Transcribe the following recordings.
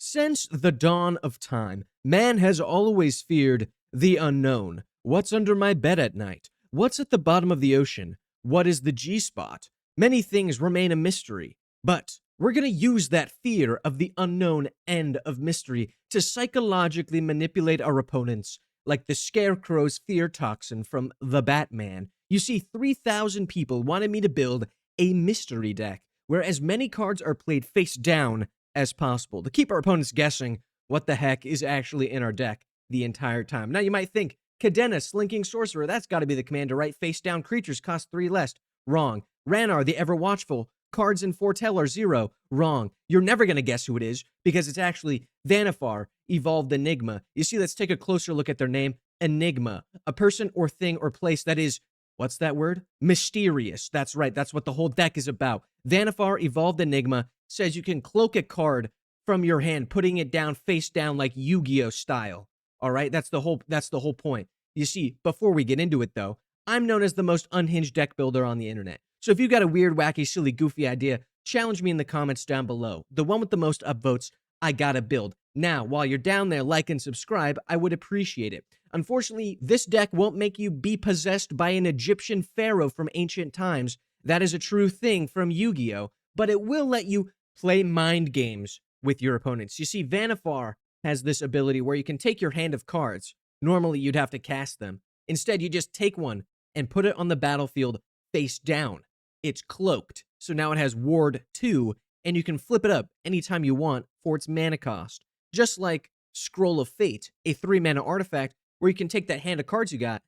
Since the dawn of time, man has always feared the unknown. What's under my bed at night? What's at the bottom of the ocean? What is the G spot? Many things remain a mystery, but we're going to use that fear of the unknown and of mystery to psychologically manipulate our opponents, like the Scarecrow's fear toxin from The Batman. You see, 3,000 people wanted me to build a mystery deck where as many cards are played face down as possible to keep our opponents guessing what the heck is actually in our deck the entire time. Now, you might think, Cadena, Slinking Sorcerer, that's got to be the commander, right? Face down creatures cost 3 less. Wrong. Ranar, the Ever Watchful, cards in Foretell are 0. Wrong. You're never going to guess who it is because it's actually Vanifar, Evolved Enigma. You see, let's take a closer look at their name. Enigma, a person or thing or place that is, what's that word? Mysterious. That's right. That's what the whole deck is about. Vanifar, Evolved Enigma, says you can cloak a card from your hand, putting it down face down like Yu-Gi-Oh style. All right, that's the whole point. You see, before we get into it though, I'm known as the most unhinged deck builder on the internet. So if you've got a weird, wacky, silly, goofy idea, challenge me in the comments down below. The one with the most upvotes, I gotta build. Now, while you're down there, like and subscribe, I would appreciate it. Unfortunately, this deck won't make you be possessed by an Egyptian pharaoh from ancient times. That is a true thing from Yu-Gi-Oh! But it will let you play mind games with your opponents. You see, Vanifar has this ability where you can take your hand of cards. Normally, you'd have to cast them. Instead, you just take one and put it on the battlefield face down. It's cloaked, so now it has Ward 2, and you can flip it up anytime you want for its mana cost. Just like Scroll of Fate, a 3-mana artifact where you can take that hand of cards you got,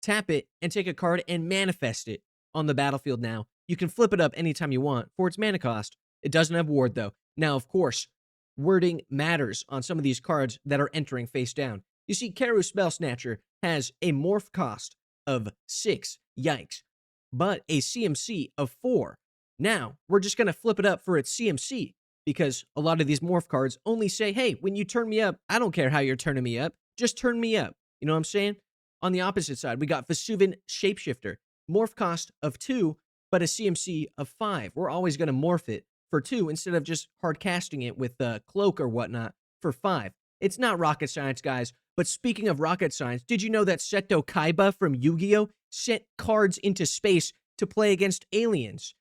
tap it, and take a card and manifest it on the battlefield now. You can flip it up anytime you want for its mana cost. It doesn't have Ward, though. Now, of course, wording matters on some of these cards that are entering face down. You see, Karu Spell Snatcher has a morph cost of 6, yikes, but a CMC of 4. Now, we're just going to flip it up for its CMC, because a lot of these morph cards only say, hey, when you turn me up, I don't care how you're turning me up, just turn me up. You know what I'm saying? On the opposite side, we got Vesuvian Shapeshifter, morph cost of 2, but a CMC of 5. We're always going to morph it for 2 instead of just hard casting it with Cloak or whatnot for 5. It's not rocket science, guys. But speaking of rocket science, did you know that Seto Kaiba from Yu-Gi-Oh! Sent cards into space to play against aliens?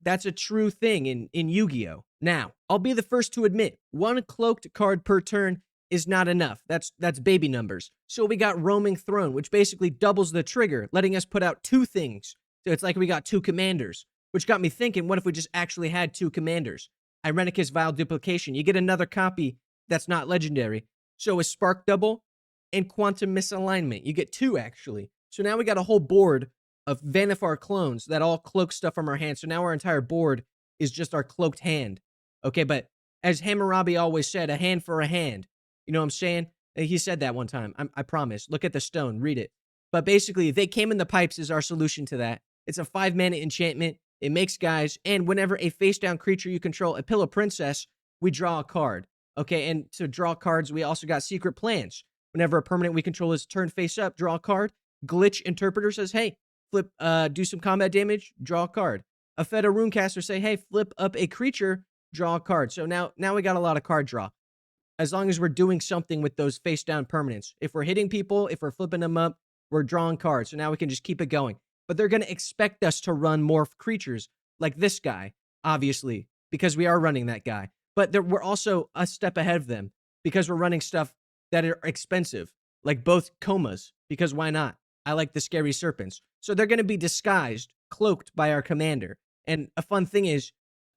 That's a true thing in Yu-Gi-Oh! Now, I'll be the first to admit, 1 cloaked card per turn is not enough. That's baby numbers. So we got Roaming Throne, which basically doubles the trigger, letting us put out 2 things. So it's like we got 2 commanders, which got me thinking, what if we just actually had 2 commanders? Irenicus Vile Duplication. You get another copy that's not legendary. So a Spark Double and Quantum Misalignment. You get 2, actually. So now we got a whole board of Vanifar clones that all cloak stuff from our hand. So now our entire board is just our cloaked hand. Okay, but as Hammurabi always said, a hand for a hand. You know what I'm saying? He said that one time. I promise. Look at the stone. Read it. But basically, They Came in the Pipes is our solution to that. It's a 5-mana enchantment. It makes guys, and whenever a face-down creature you control, a Pillow Princess, we draw a card. Okay, and to draw cards, we also got Secret Plans. Whenever a permanent we control is turned face up, draw a card. Glitch Interpreter says, hey, flip, do some combat damage, draw a card. A Feta Runecaster say, hey, flip up a creature, draw a card. So now we got a lot of card draw. As long as we're doing something with those face-down permanents. If we're hitting people, if we're flipping them up, we're drawing cards. So now we can just keep it going. But they're going to expect us to run morph creatures like this guy, obviously, because we are running that guy. But we're also a step ahead of them because we're running stuff that are expensive, like both Comas, because why not? I like the Scary Serpents. So they're going to be disguised, cloaked by our commander. And a fun thing is,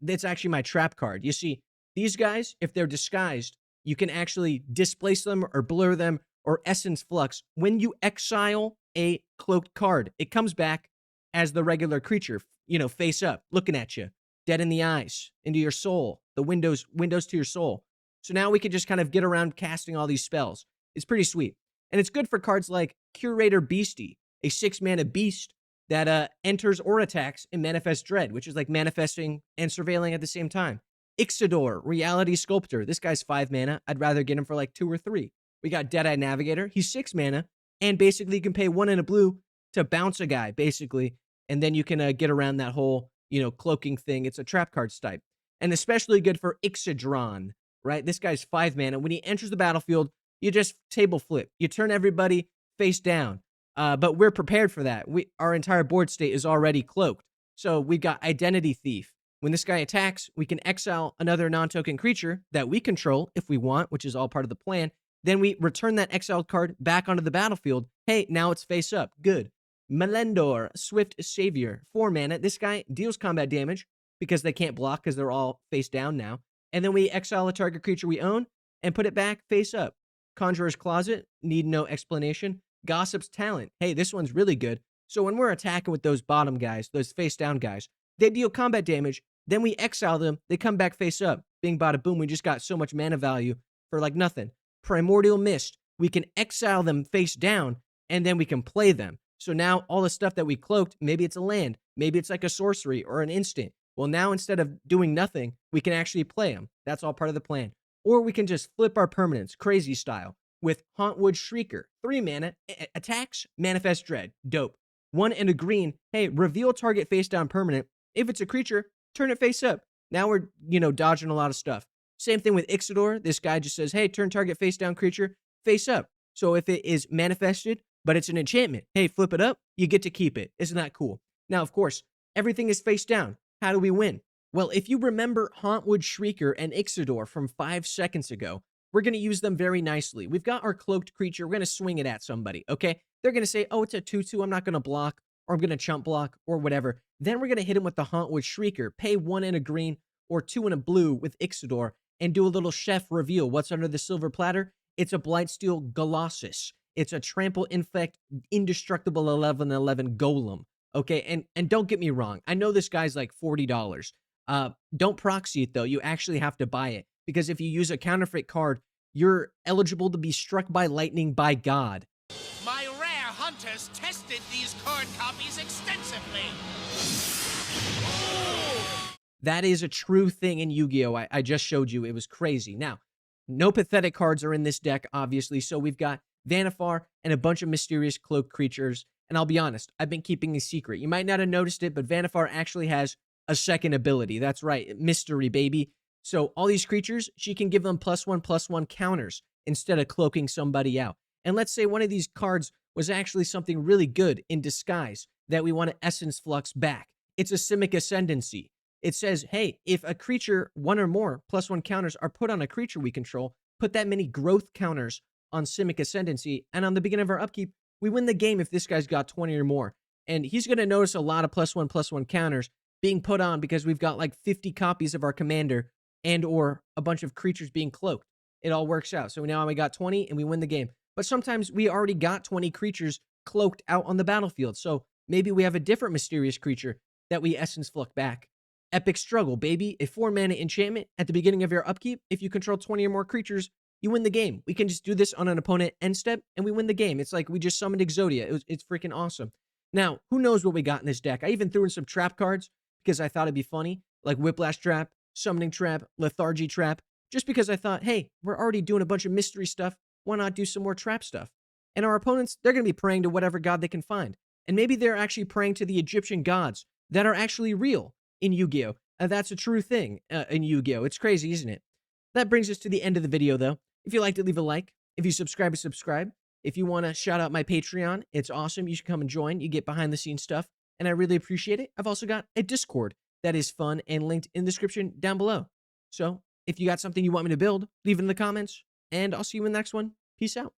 it's actually my trap card. You see, these guys, if they're disguised, you can actually displace them or blur them or essence flux. When you exile a cloaked card, it comes back as the regular creature, face up, looking at you, dead in the eyes, into your soul, the windows to your soul. So now we can just kind of get around casting all these spells. It's pretty sweet. And it's good for cards like Curator Beastie, a 6-mana beast that enters or attacks in Manifest Dread, which is like manifesting and surveilling at the same time. Ixidor, Reality Sculptor. This guy's 5 mana. I'd rather get him for like 2 or 3. We got Deadeye Navigator. He's 6 mana. And basically you can pay 1 and a blue to bounce a guy, basically. And then you can get around that whole, cloaking thing. It's a trap card type. And especially good for Ixidron, right? This guy's 5 mana. When he enters the battlefield, you just table flip. You turn everybody face down. But we're prepared for that. Our entire board state is already cloaked. So we've got Identity Thief. When this guy attacks, we can exile another non-token creature that we control if we want, which is all part of the plan. Then we return that exiled card back onto the battlefield. Hey, now it's face up. Good. Melendor, Swift Savior, 4 mana. This guy deals combat damage because they can't block because they're all face down now. And then we exile a target creature we own and put it back face up. Conjurer's Closet, need no explanation. Gossip's Talent. Hey, this one's really good. So when we're attacking with those bottom guys, those face down guys, they deal combat damage. Then we exile them. They come back face up. Bing, bada, boom. We just got so much mana value for like nothing. Primordial Mist. We can exile them face down, and then we can play them. So now all the stuff that we cloaked, maybe it's a land, maybe it's like a sorcery or an instant. Well, now instead of doing nothing, we can actually play them. That's all part of the plan. Or we can just flip our permanents, crazy style, with Hauntwood Shrieker. 3 mana, attacks, Manifest Dread. Dope. 1 and a green. Hey, reveal target face down permanent. If it's a creature, turn it face up. Now we're, dodging a lot of stuff. Same thing with Ixidor. This guy just says, hey, turn target face down creature face up. So if it is manifested, but it's an enchantment, hey, flip it up, you get to keep it. Isn't that cool? Now, of course, everything is face down. How do we win? Well, if you remember Hauntwood Shrieker and Ixidor from 5 seconds ago, we're going to use them very nicely. We've got our cloaked creature. We're going to swing it at somebody, okay? They're going to say, oh, it's a 2/2. I'm not going to block, or I'm going to chump block, or whatever. Then we're going to hit him with the Hauntwood Shrieker, pay 1 and a green, or 2 and a blue with Ixidor, and do a little chef reveal. What's under the silver platter? It's a Blightsteel Colossus. It's a Trample Infect Indestructible 11/11 Golem. Okay, and don't get me wrong. I know this guy's like $40. Don't proxy it, though. You actually have to buy it. Because if you use a counterfeit card, you're eligible to be struck by lightning by God. My rare hunters tested these card copies extensively. That is a true thing in Yu-Gi-Oh! I just showed you. It was crazy. Now, no pathetic cards are in this deck, obviously. So we've got Vanifar and a bunch of mysterious cloaked creatures. And I'll be honest, I've been keeping a secret. You might not have noticed it, but Vanifar actually has a second ability. That's right, mystery, baby. So all these creatures, she can give them +1/+1 counters instead of cloaking somebody out. And let's say one of these cards was actually something really good in disguise that we want to Essence Flux back. It's a Simic Ascendancy. It says, hey, if a creature, 1 or more +1 counters are put on a creature we control, put that many growth counters on Simic Ascendancy, and on the beginning of our upkeep, we win the game if this guy's got 20 or more. And he's going to notice a lot of +1/+1 counters being put on because we've got like 50 copies of our commander and or a bunch of creatures being cloaked. It all works out. So now we got 20 and we win the game. But sometimes we already got 20 creatures cloaked out on the battlefield. So maybe we have a different mysterious creature that we Essence Flux back. Epic Struggle, baby. A 4 mana enchantment at the beginning of your upkeep. If you control 20 or more creatures, you win the game. We can just do this on an opponent end step and we win the game. It's like we just summoned Exodia. It's freaking awesome. Now, who knows what we got in this deck? I even threw in some trap cards because I thought it'd be funny, like Whiplash Trap, Summoning Trap, Lethargy Trap, just because I thought, hey, we're already doing a bunch of mystery stuff. Why not do some more trap stuff? And our opponents, they're going to be praying to whatever god they can find. And maybe they're actually praying to the Egyptian gods that are actually real in Yu-Gi-Oh! And that's a true thing in Yu-Gi-Oh! It's crazy, isn't it? That brings us to the end of the video, though. If you liked it, leave a like. If you subscribe. If you want to shout out my Patreon, it's awesome. You should come and join. You get behind-the-scenes stuff, and I really appreciate it. I've also got a Discord that is fun and linked in the description down below. So if you got something you want me to build, leave it in the comments, and I'll see you in the next one. Peace out.